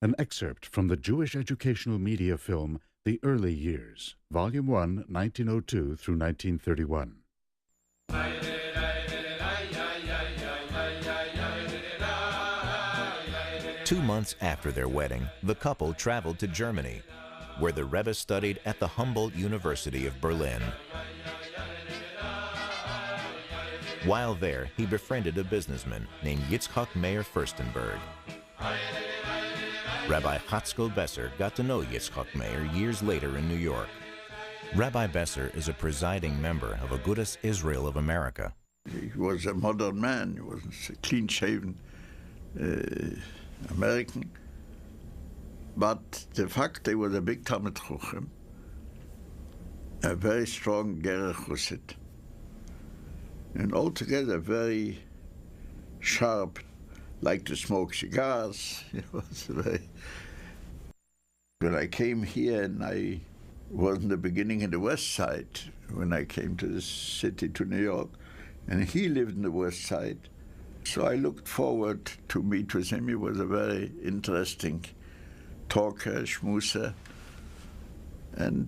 An excerpt from the Jewish educational media film The Early Years, Volume 1, 1902 through 1931. 2 months after their wedding, the couple traveled to Germany, where the Rebbe studied at the Humboldt University of Berlin. While there, he befriended a businessman named Yitzchak Meir Furstenberg. Rabbi Hatzkel Belzer got to know Yitzchak Meir years later in New York. Rabbi Belzer is a presiding member of Agudas Israel of America. He was a modern man. He was a clean-shaven American. But the fact he was a big Talmid Chochem, a very strong Gerer Chassid, and altogether very sharp, liked to smoke cigars. It was very... When I came here, and I was in the beginning in the West Side, when I came to the city, to New York, and he lived in the West Side. So I looked forward to meet with him. He was a very interesting talker, schmoozer. And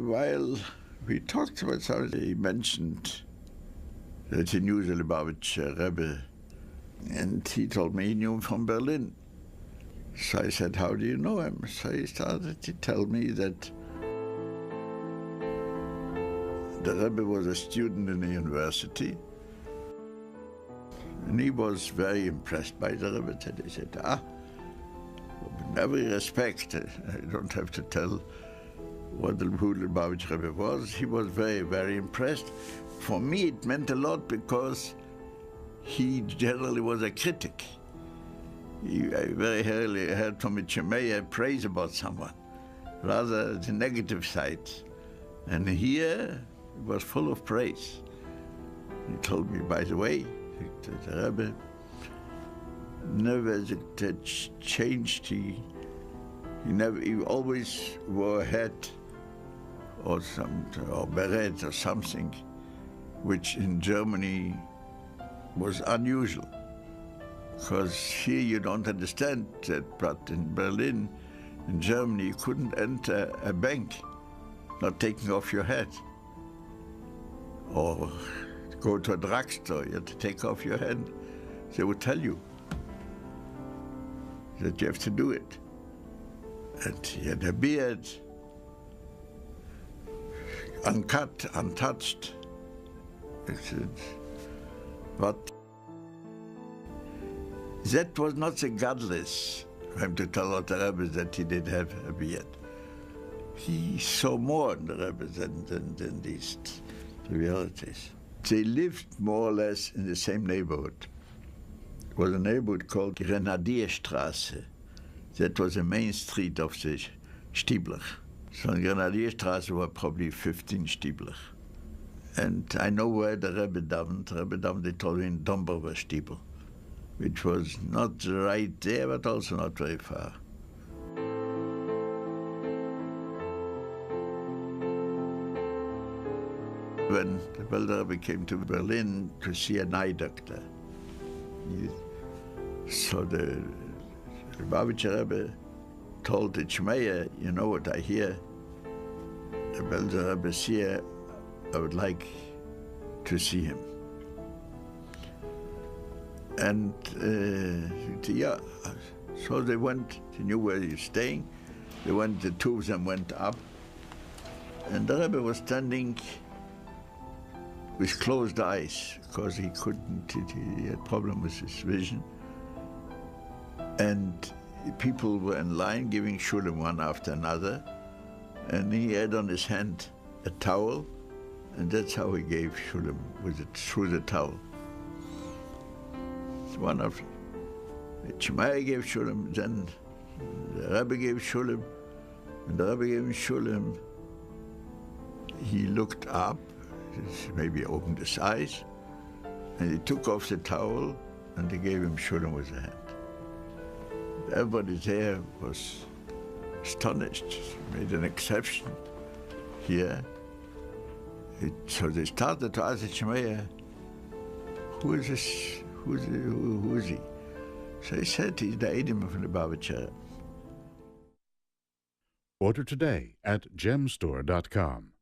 while we talked about something, he mentioned that he knew the Lubavitcher Rebbe, and he told me he knew him from Berlin. So I said, how do you know him? So he started to tell me that the Rebbe was a student in the university, and he was very impressed by the Rebbe. And he said, with every respect, I don't have to tell who the Lubavitcher Rebbe was. He was very, very impressed. For me, it meant a lot because he generally was a critic. I very rarely heard from a Chemeya praise about someone, rather the negative side. And here, it was full of praise. He told me, by the way, the Rebbe never changed. He always wore a hat or beret or something, which in Germany was unusual. Because here you don't understand that, but in Berlin, in Germany, you couldn't enter a bank not taking off your hat. Or go to a drugstore, you had to take off your hat. They would tell you that you have to do it. And he had a beard, uncut, untouched. But that was not so godless for him to tell out the Rebbe that he did have a beard. He saw more in the Rebbe than these trivialities. They lived more or less in the same neighborhood. It was a neighborhood called Grenadierstraße. That was the main street of the Stiebler. So in Grenadierstraße were probably 15 Stiebler. And I know where the Rebbe davened. The Rebbe davened, they told me, in Domberwer Stiebel, which was not right there, but also not very far. When the Belzer Rebbe came to Berlin to see an eye doctor, so the Lubavitcher Rebbe told the Chemeya, you know what I hear? The Belzer Rebbe is here, I would like to see him. And yeah, so they went, they knew where he was staying. They went, the two of them went up, and the Rebbe was standing with closed eyes because he couldn't, he had a problem with his vision. And people were in line giving shulim one after another, and he had on his hand a towel, and that's how he gave shulim, with it through the towel. One of the Chemeya gave shulim, then the Rebbe gave shulim, and the Rebbe gave him shulim. He looked up, maybe opened his eyes, and he took off the towel, and he gave him shulim with the hand. Everybody there was astonished, made an exception here. So they started to ask the Chemeya, who is this? Who is he? So he said he's the Edim of the Lubavitcher. Order today at gemstore.com.